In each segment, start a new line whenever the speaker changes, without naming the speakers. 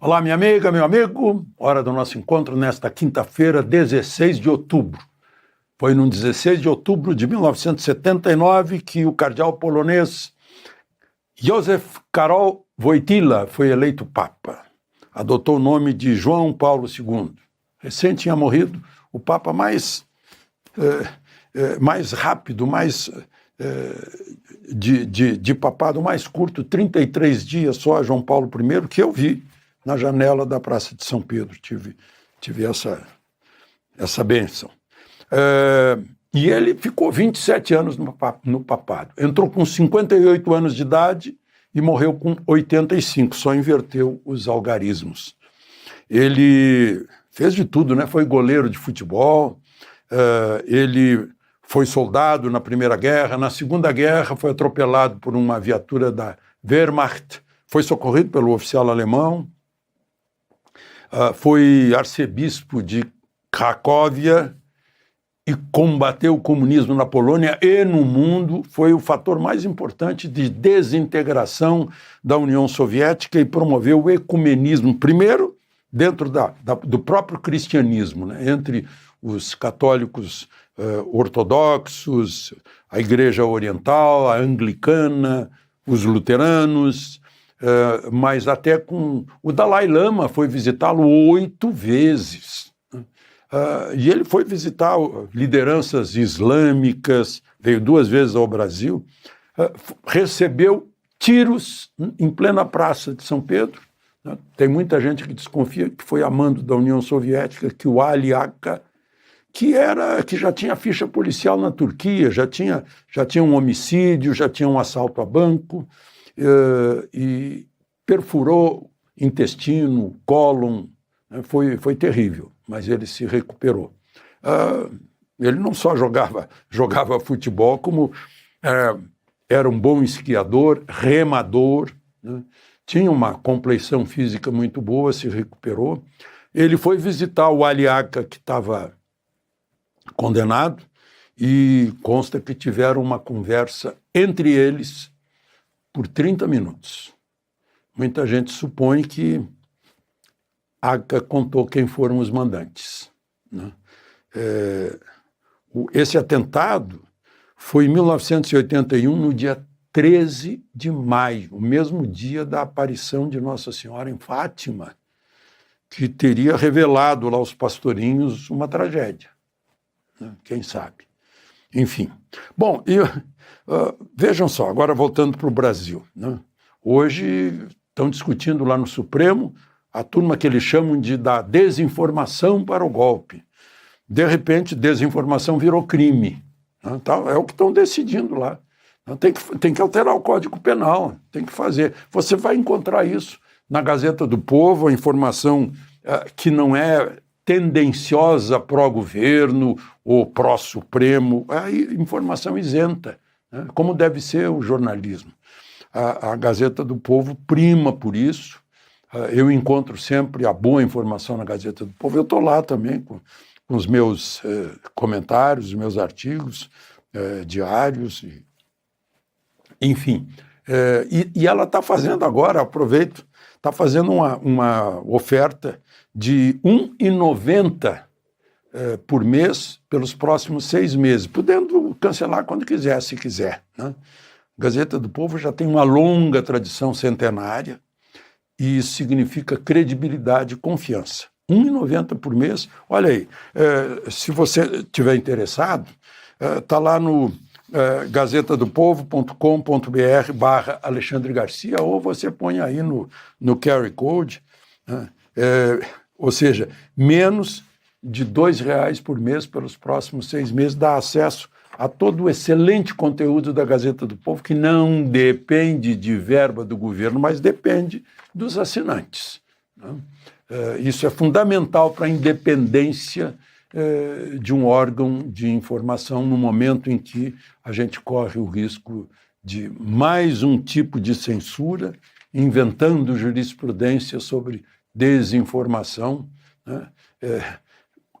Olá, minha amiga, meu amigo. Hora do nosso encontro nesta quinta-feira, 16 de outubro. Foi no 16 de outubro de 1979 que o cardeal polonês Józef Karol Wojtyła foi eleito papa. Adotou o nome de João Paulo II. Recém tinha morrido o papa mais rápido, de papado mais curto, 33 dias só, João Paulo I, que eu vi na janela da Praça de São Pedro. Tive essa bênção. E ele ficou 27 anos no papado. Entrou com 58 anos de idade e morreu com 85, só inverteu os algarismos. Ele fez de tudo, né? Foi goleiro de futebol, ele foi soldado na Primeira Guerra, na Segunda Guerra foi atropelado por uma viatura da Wehrmacht, foi socorrido pelo oficial alemão, foi arcebispo de Cracóvia e combateu o comunismo na Polônia e no mundo, foi o fator mais importante de desintegração da União Soviética e promoveu o ecumenismo, primeiro dentro do próprio cristianismo, né, entre os católicos ortodoxos, a Igreja Oriental, a Anglicana, os luteranos, mas até com o Dalai Lama foi visitá-lo 8 vezes. E ele foi visitar lideranças islâmicas, veio 2 vezes ao Brasil, recebeu tiros em plena Praça de São Pedro. Tem muita gente que desconfia que foi amando da União Soviética, que o Ali Akka, que já tinha ficha policial na Turquia, já tinha um homicídio, já tinha um assalto a banco, e perfurou intestino, cólon, foi terrível, mas ele se recuperou. Ele não só jogava futebol, como era um bom esquiador, remador, né? Tinha uma compleição física muito boa, se recuperou. Ele foi visitar o Ali Akka, que estava condenado, e consta que tiveram uma conversa entre eles por 30 minutos. Muita gente supõe que Akka contou quem foram os mandantes, né? Esse atentado foi em 1981, no dia 13 de maio, o mesmo dia da aparição de Nossa Senhora em Fátima, que teria revelado lá aos pastorinhos uma tragédia, né? Quem sabe? Enfim. Bom, vejam só, agora voltando para o Brasil, né? Hoje estão discutindo lá no Supremo a turma que eles chamam de da desinformação para o golpe. De repente, desinformação virou crime, né? É o que estão decidindo lá. Tem que alterar o Código Penal, tem que fazer. Você vai encontrar isso na Gazeta do Povo, a informação que não é tendenciosa pró-governo ou pró-Supremo, é informação isenta, né? Como deve ser o jornalismo. A Gazeta do Povo prima por isso. Eu encontro sempre a boa informação na Gazeta do Povo. Eu estou lá também com os meus comentários, os meus artigos diários, enfim. E ela está fazendo agora, aproveito, está fazendo uma oferta de R$ 1,90 por mês pelos próximos 6 meses, podendo cancelar quando quiser, se quiser, né? Gazeta do Povo já tem uma longa tradição centenária e isso significa credibilidade e confiança. R$ 1,90 por mês, olha aí, se você estiver interessado, está lá no gazetadopovo.com.br/Alexandre Garcia, ou você põe aí no QR Code, né? Ou seja, menos de R$ 2,00 por mês pelos próximos 6 meses, dá acesso a todo o excelente conteúdo da Gazeta do Povo, que não depende de verba do governo, mas depende dos assinantes, né? Isso é fundamental para a independência de um órgão de informação no momento em que a gente corre o risco de mais um tipo de censura, inventando jurisprudência sobre desinformação, né?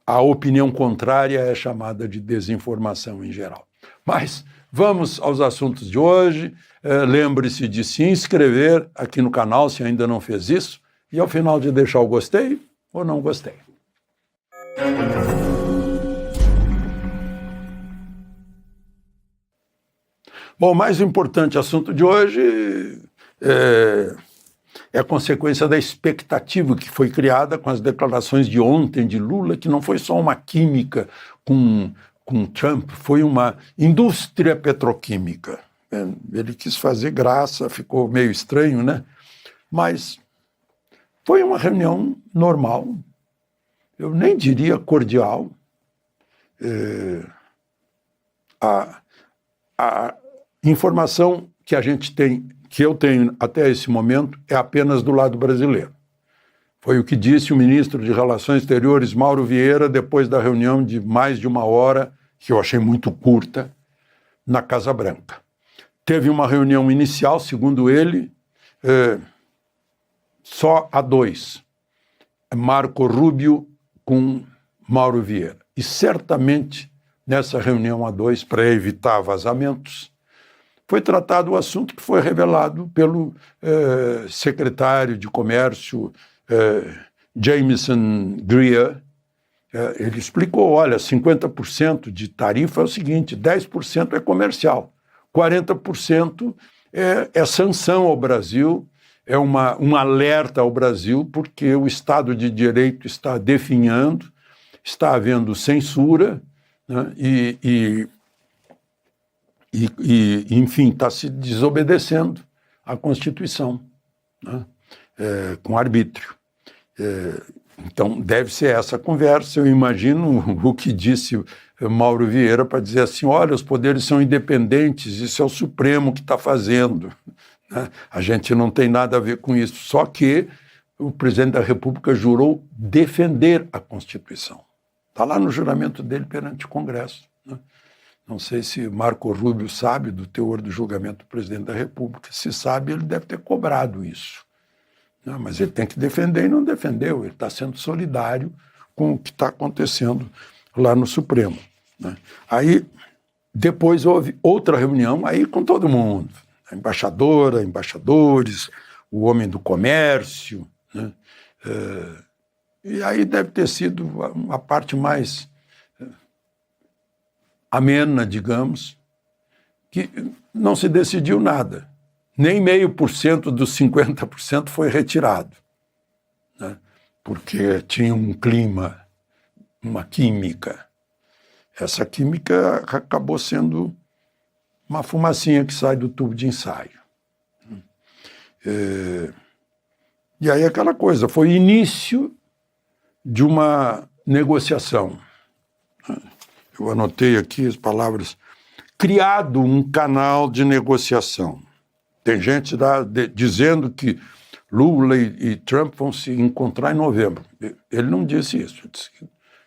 A opinião contrária é chamada de desinformação em geral. Mas vamos aos assuntos de hoje. Lembre-se de se inscrever aqui no canal, se ainda não fez isso, e ao final de deixar o gostei ou não gostei. Bom, o mais importante assunto de hoje é a consequência da expectativa que foi criada com as declarações de ontem de Lula, que não foi só uma química com Trump, foi uma indústria petroquímica. Ele quis fazer graça, ficou meio estranho, né? Mas foi uma reunião normal, eu nem diria cordial. A informação que a gente tem, que eu tenho até esse momento, é apenas do lado brasileiro. Foi o que disse o ministro de Relações Exteriores, Mauro Vieira, depois da reunião de mais de 1 hora, que eu achei muito curta, na Casa Branca. Teve uma reunião inicial, segundo ele, só a 2, Marco Rubio com Mauro Vieira. E certamente, nessa reunião a 2, para evitar vazamentos, foi tratado o assunto que foi revelado pelo secretário de Comércio, Jameson Greer. Ele explicou, olha, 50% de tarifa é o seguinte, 10% é comercial, 40% é sanção ao Brasil, é um alerta ao Brasil, porque o Estado de Direito está definhando, está havendo censura, né, enfim, está se desobedecendo à Constituição, né, com arbítrio. Então, deve ser essa conversa. Eu imagino o que disse Mauro Vieira para dizer assim, olha, os poderes são independentes, isso é o Supremo que está fazendo, né? A gente não tem nada a ver com isso. Só que o presidente da República jurou defender a Constituição. Está lá no juramento dele perante o Congresso, né? Não sei se Marco Rubio sabe do teor do julgamento do presidente da República. Se sabe, ele deve ter cobrado isso. Não, mas ele tem que defender e não defendeu. Ele está sendo solidário com o que está acontecendo lá no Supremo, né? Aí, depois houve outra reunião aí com todo mundo. A embaixadora, embaixadores, o homem do comércio, né? E aí deve ter sido a parte mais amena, digamos, que não se decidiu nada. Nem 0,5% dos 50% foi retirado, né? Porque tinha um clima, uma química. Essa química acabou sendo uma fumacinha que sai do tubo de ensaio. E aí aquela coisa, foi início de uma negociação. Eu anotei aqui as palavras, criado um canal de negociação. Tem gente dizendo que Lula e Trump vão se encontrar em novembro. Ele não disse isso. Ele disse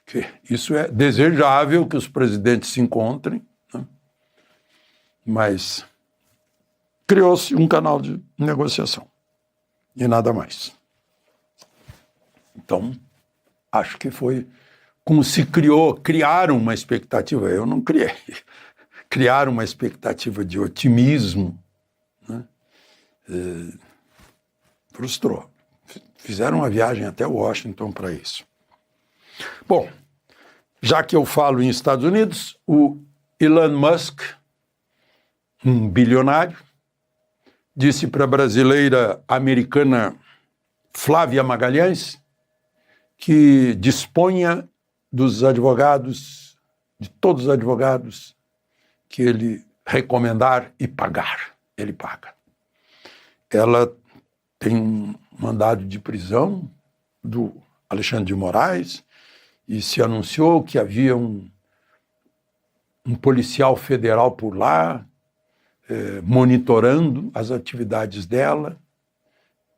que isso é desejável que os presidentes se encontrem, né? Mas criou-se um canal de negociação e nada mais. Então, acho que foi como se criaram uma expectativa, eu não criei, criaram uma expectativa de otimismo, né? Frustrou. Fizeram uma viagem até Washington para isso. Bom, já que eu falo em Estados Unidos, o Elon Musk, um bilionário, disse para a brasileira americana Flávia Magalhães que disponha dos advogados, de todos os advogados que ele recomendar e pagar. Ele paga. Ela tem um mandado de prisão do Alexandre de Moraes e se anunciou que havia um policial federal por lá monitorando as atividades dela.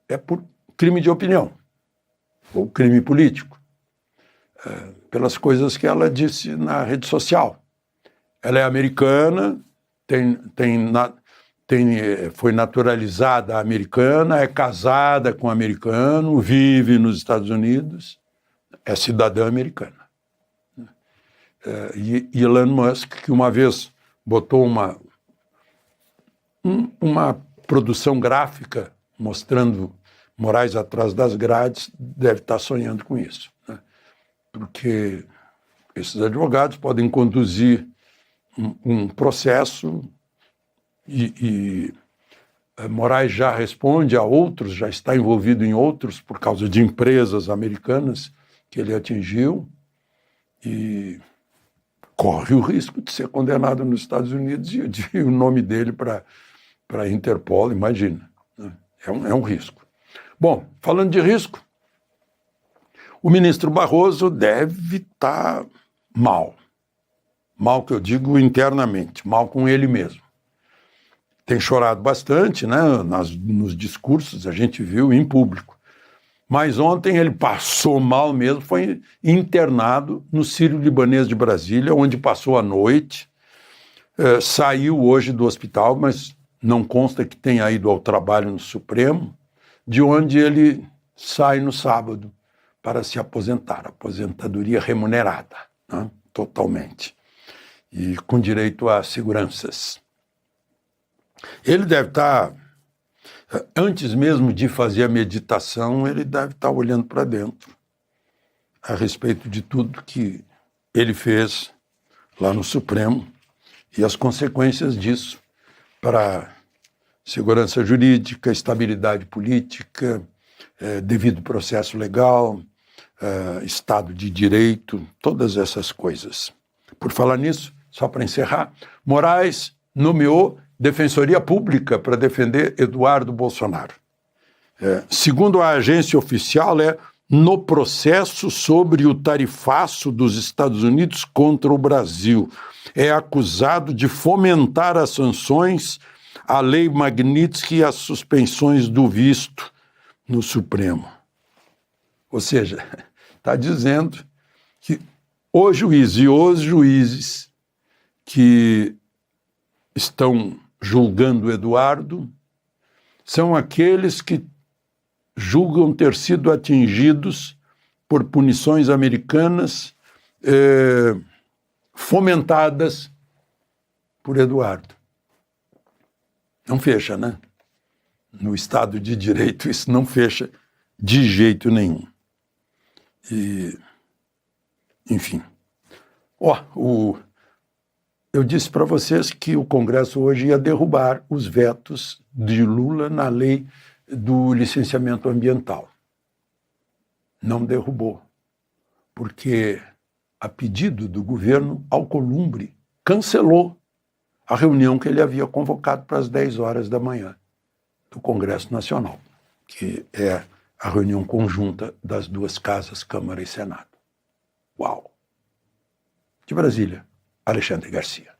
É por crime de opinião ou crime político, pelas coisas que ela disse na rede social. Ela é americana, foi naturalizada americana, é casada com um americano, vive nos Estados Unidos, é cidadã americana. E Elon Musk, que uma vez botou uma produção gráfica mostrando Moraes atrás das grades deve estar sonhando com isso, né? Porque esses advogados podem conduzir um processo e Moraes já responde a outros, já está envolvido em outros por causa de empresas americanas que ele atingiu e corre o risco de ser condenado nos Estados Unidos e de o nome dele para a Interpol, imagina, né? É um risco. Bom, falando de risco, o ministro Barroso deve estar mal. Mal que eu digo internamente, mal com ele mesmo. Tem chorado bastante, né, nos discursos, a gente viu em público. Mas ontem ele passou mal mesmo, foi internado no Sírio-Libanês de Brasília, onde passou a noite. Saiu hoje do hospital, mas não consta que tenha ido ao trabalho no Supremo, de onde ele sai no sábado para se aposentar, aposentadoria remunerada, né, totalmente, e com direito a seguranças. Ele deve estar, antes mesmo de fazer a meditação, ele deve estar olhando para dentro a respeito de tudo que ele fez lá no Supremo e as consequências disso para segurança jurídica, estabilidade política, devido processo legal, Estado de Direito, todas essas coisas. Por falar nisso, só para encerrar, Moraes nomeou Defensoria Pública para defender Eduardo Bolsonaro. Segundo a agência oficial, no processo sobre o tarifaço dos Estados Unidos contra o Brasil. É acusado de fomentar as sanções, a lei Magnitsky e as suspensões do visto no Supremo. Ou seja, está dizendo que o juiz e os juízes que estão julgando Eduardo são aqueles que julgam ter sido atingidos por punições americanas fomentadas por Eduardo. Não fecha, né? No Estado de Direito isso não fecha de jeito nenhum. E, enfim. Eu disse para vocês que o Congresso hoje ia derrubar os vetos de Lula na lei do licenciamento ambiental. Não derrubou, porque, a pedido do governo, Alcolumbre cancelou a reunião que ele havia convocado para as 10 horas da manhã do Congresso Nacional, que é a reunião conjunta das duas casas, Câmara e Senado. Uau! De Brasília, Alexandre Garcia.